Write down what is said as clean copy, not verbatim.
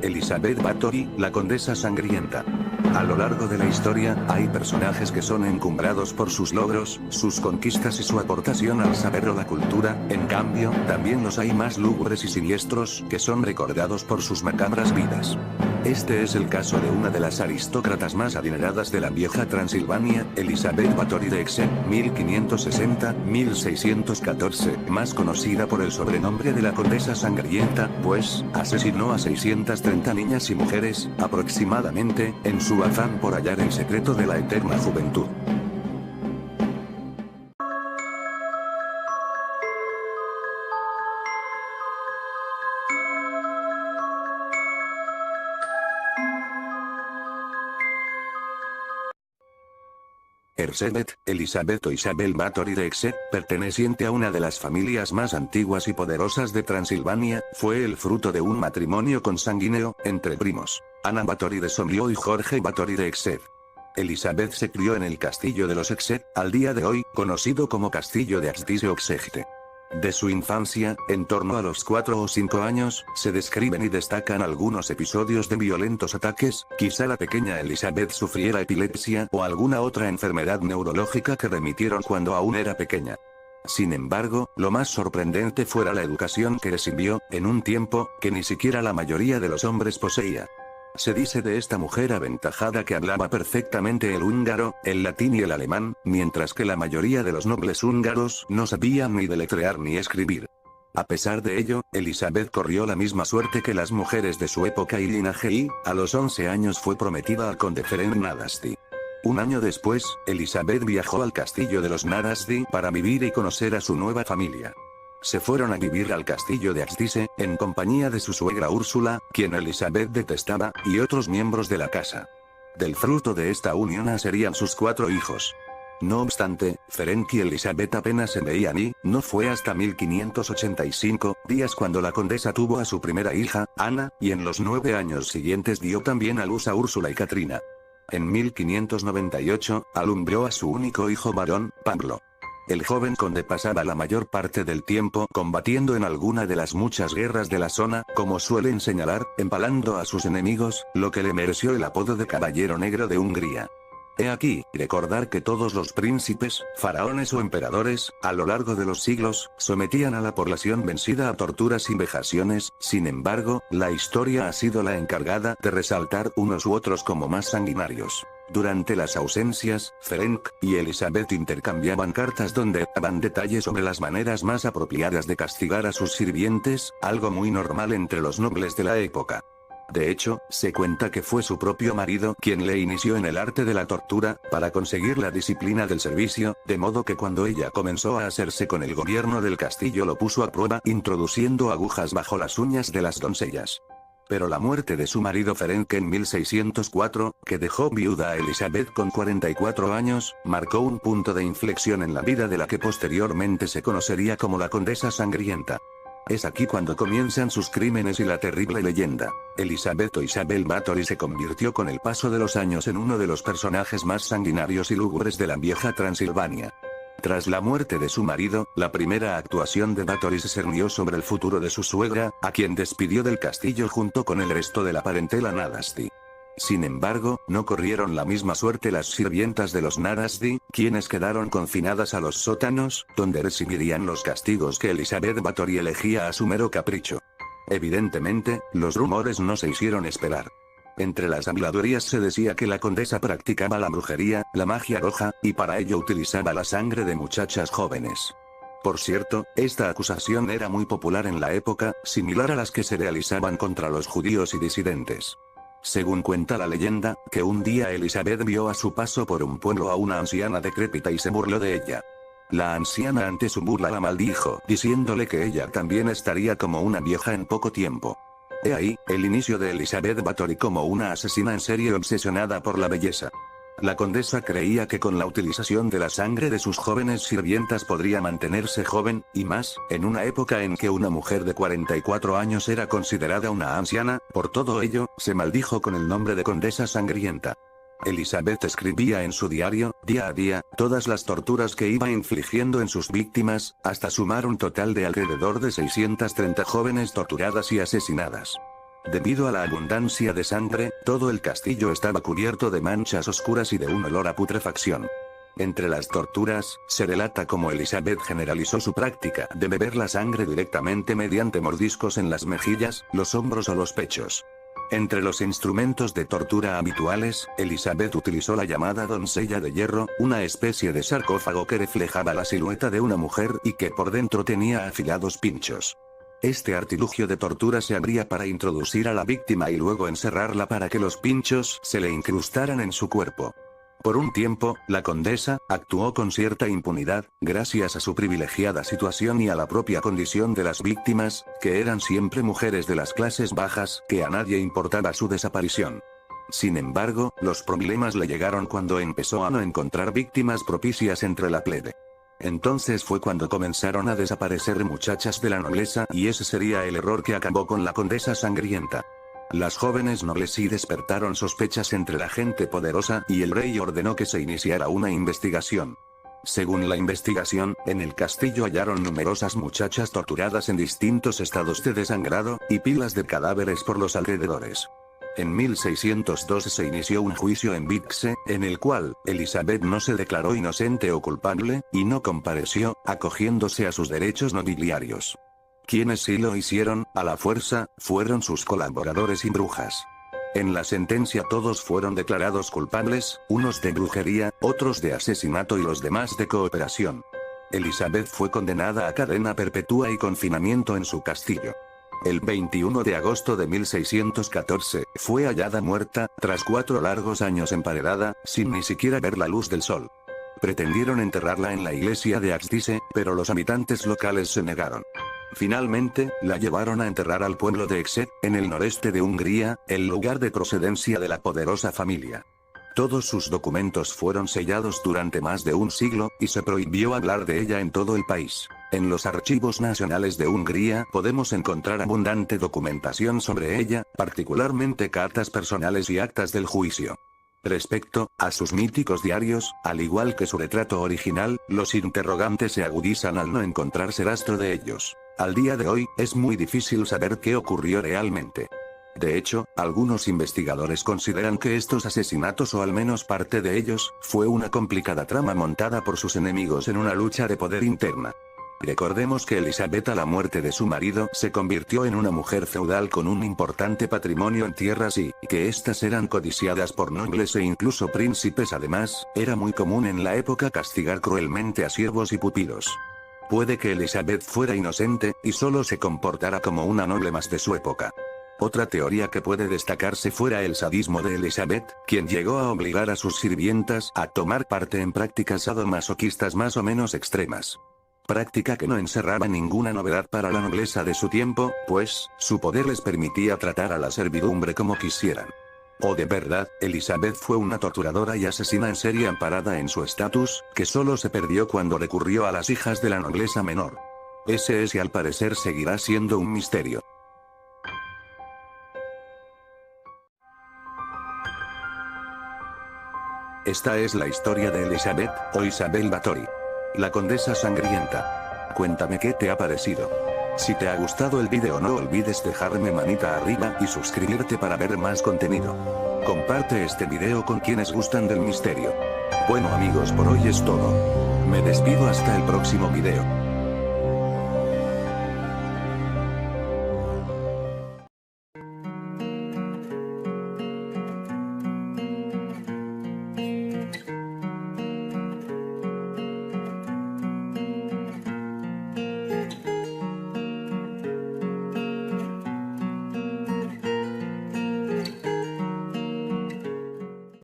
Elizabeth Bathory, la condesa sangrienta. A lo largo de la historia, hay personajes que son encumbrados por sus logros, sus conquistas y su aportación al saber o la cultura. En cambio, también los hay más lúgubres y siniestros, que son recordados por sus macabras vidas. Este es el caso de una de las aristócratas más adineradas de la vieja Transilvania, Elizabeth Bathory de Exeter, 1560-1614, más conocida por el sobrenombre de la condesa sangrienta, pues, asesinó a 630 niñas y mujeres, aproximadamente, en su afán por hallar el secreto de la eterna juventud. Elizabeth o Isabel Bathory de Exeter, perteneciente a una de las familias más antiguas y poderosas de Transilvania, fue el fruto de un matrimonio consanguíneo, entre primos, Anna Bathory de Somlyo y Jorge Bathory de Exeter. Elizabeth se crió en el castillo de los Exeter, al día de hoy, conocido como castillo de Axtice o Exeter. De su infancia, en torno a los 4 o 5 años, se describen y destacan algunos episodios de violentos ataques. Quizá la pequeña Elizabeth sufriera epilepsia o alguna otra enfermedad neurológica que remitieron cuando aún era pequeña. Sin embargo, lo más sorprendente fuera la educación que recibió, en un tiempo que ni siquiera la mayoría de los hombres poseía. Se dice de esta mujer aventajada que hablaba perfectamente el húngaro, el latín y el alemán, mientras que la mayoría de los nobles húngaros no sabían ni deletrear ni escribir. A pesar de ello, Elizabeth corrió la misma suerte que las mujeres de su época y linaje y, a los 11 años fue prometida al conde Ferenc Nadasdy. Un año después, Elizabeth viajó al castillo de los Nadasdy para vivir y conocer a su nueva familia. Se fueron a vivir al castillo de Axtice, en compañía de su suegra Úrsula, quien Elizabeth detestaba, y otros miembros de la casa. Del fruto de esta unión nacerían sus 4 hijos. No obstante, Ferenc y Elizabeth apenas se veían y, no fue hasta 1585, días cuando la condesa tuvo a su primera hija, Ana, y en los 9 años siguientes dio también a luz a Úrsula y Katrina. En 1598, alumbró a su único hijo varón, Pablo. El joven conde pasaba la mayor parte del tiempo combatiendo en alguna de las muchas guerras de la zona, como suelen señalar, empalando a sus enemigos, lo que le mereció el apodo de Caballero Negro de Hungría. He aquí, recordar que todos los príncipes, faraones o emperadores, a lo largo de los siglos, sometían a la población vencida a torturas y vejaciones. Sin embargo, la historia ha sido la encargada de resaltar unos u otros como más sanguinarios. Durante las ausencias, Ferenc y Elizabeth intercambiaban cartas donde daban detalles sobre las maneras más apropiadas de castigar a sus sirvientes, algo muy normal entre los nobles de la época. De hecho, se cuenta que fue su propio marido quien le inició en el arte de la tortura, para conseguir la disciplina del servicio, de modo que cuando ella comenzó a hacerse con el gobierno del castillo lo puso a prueba introduciendo agujas bajo las uñas de las doncellas. Pero la muerte de su marido Ferenc en 1604, que dejó viuda a Elizabeth con 44 años, marcó un punto de inflexión en la vida de la que posteriormente se conocería como la condesa sangrienta. Es aquí cuando comienzan sus crímenes y la terrible leyenda. Elizabeth o Isabel Bathory se convirtió con el paso de los años en uno de los personajes más sanguinarios y lúgubres de la vieja Transilvania. Tras la muerte de su marido, la primera actuación de Bathory se cernió sobre el futuro de su suegra, a quien despidió del castillo junto con el resto de la parentela Nadasdy. Sin embargo, no corrieron la misma suerte las sirvientas de los Nadasdy, quienes quedaron confinadas a los sótanos, donde recibirían los castigos que Elizabeth Bathory elegía a su mero capricho. Evidentemente, los rumores no se hicieron esperar. Entre las habladurías se decía que la condesa practicaba la brujería, la magia roja, y para ello utilizaba la sangre de muchachas jóvenes. Por cierto, esta acusación era muy popular en la época, similar a las que se realizaban contra los judíos y disidentes. Según cuenta la leyenda, que un día Elizabeth vio a su paso por un pueblo a una anciana decrépita y se burló de ella. La anciana ante su burla la maldijo, diciéndole que ella también estaría como una vieja en poco tiempo. He ahí, el inicio de Elizabeth Bathory como una asesina en serie obsesionada por la belleza. La condesa creía que con la utilización de la sangre de sus jóvenes sirvientas podría mantenerse joven, y más, en una época en que una mujer de 44 años era considerada una anciana. Por todo ello, se maldijo con el nombre de condesa sangrienta. Elizabeth escribía en su diario, día a día, todas las torturas que iba infligiendo en sus víctimas, hasta sumar un total de alrededor de 630 jóvenes torturadas y asesinadas. Debido a la abundancia de sangre, todo el castillo estaba cubierto de manchas oscuras y de un olor a putrefacción. Entre las torturas, se relata cómo Elizabeth generalizó su práctica de beber la sangre directamente mediante mordiscos en las mejillas, los hombros o los pechos. Entre los instrumentos de tortura habituales, Elizabeth utilizó la llamada doncella de hierro, una especie de sarcófago que reflejaba la silueta de una mujer y que por dentro tenía afilados pinchos. Este artilugio de tortura se abría para introducir a la víctima y luego encerrarla para que los pinchos se le incrustaran en su cuerpo. Por un tiempo, la condesa actuó con cierta impunidad, gracias a su privilegiada situación y a la propia condición de las víctimas, que eran siempre mujeres de las clases bajas, que a nadie importaba su desaparición. Sin embargo, los problemas le llegaron cuando empezó a no encontrar víctimas propicias entre la plebe. Entonces fue cuando comenzaron a desaparecer muchachas de la nobleza y ese sería el error que acabó con la condesa sangrienta. Las jóvenes nobles sí despertaron sospechas entre la gente poderosa y el rey ordenó que se iniciara una investigación. Según la investigación, en el castillo hallaron numerosas muchachas torturadas en distintos estados de desangrado, y pilas de cadáveres por los alrededores. En 1612 se inició un juicio en Vixen, en el cual, Elizabeth no se declaró inocente o culpable, y no compareció, acogiéndose a sus derechos nobiliarios. Quienes sí lo hicieron, a la fuerza, fueron sus colaboradores y brujas. En la sentencia todos fueron declarados culpables, unos de brujería, otros de asesinato y los demás de cooperación. Elizabeth fue condenada a cadena perpetua y confinamiento en su castillo. El 21 de agosto de 1614, fue hallada muerta, tras 4 largos años emparedada, sin ni siquiera ver la luz del sol. Pretendieron enterrarla en la iglesia de Axdice, pero los habitantes locales se negaron. Finalmente, la llevaron a enterrar al pueblo de Exet, en el noreste de Hungría, el lugar de procedencia de la poderosa familia. Todos sus documentos fueron sellados durante más de un siglo, y se prohibió hablar de ella en todo el país. En los archivos nacionales de Hungría podemos encontrar abundante documentación sobre ella, particularmente cartas personales y actas del juicio. Respecto a sus míticos diarios, al igual que su retrato original, los interrogantes se agudizan al no encontrarse rastro de ellos. Al día de hoy, es muy difícil saber qué ocurrió realmente. De hecho, algunos investigadores consideran que estos asesinatos o al menos parte de ellos, fue una complicada trama montada por sus enemigos en una lucha de poder interna. Recordemos que Elizabeth a la muerte de su marido se convirtió en una mujer feudal con un importante patrimonio en tierras y que éstas eran codiciadas por nobles e incluso príncipes. Además, era muy común en la época castigar cruelmente a siervos y pupilos. Puede que Elizabeth fuera inocente, y solo se comportara como una noble más de su época. Otra teoría que puede destacarse fuera el sadismo de Elizabeth, quien llegó a obligar a sus sirvientas a tomar parte en prácticas sadomasoquistas más o menos extremas. Práctica que no encerraba ninguna novedad para la nobleza de su tiempo, pues, su poder les permitía tratar a la servidumbre como quisieran. ¿O de verdad, Elizabeth fue una torturadora y asesina en serie amparada en su estatus, que solo se perdió cuando recurrió a las hijas de la nobleza menor? Ese es y al parecer seguirá siendo un misterio. Esta es la historia de Elizabeth, o Isabel Báthory, la condesa sangrienta. Cuéntame qué te ha parecido. Si te ha gustado el vídeo no olvides dejarme manita arriba y suscribirte para ver más contenido. Comparte este video con quienes gustan del misterio. Bueno amigos, por hoy es todo. Me despido hasta el próximo video.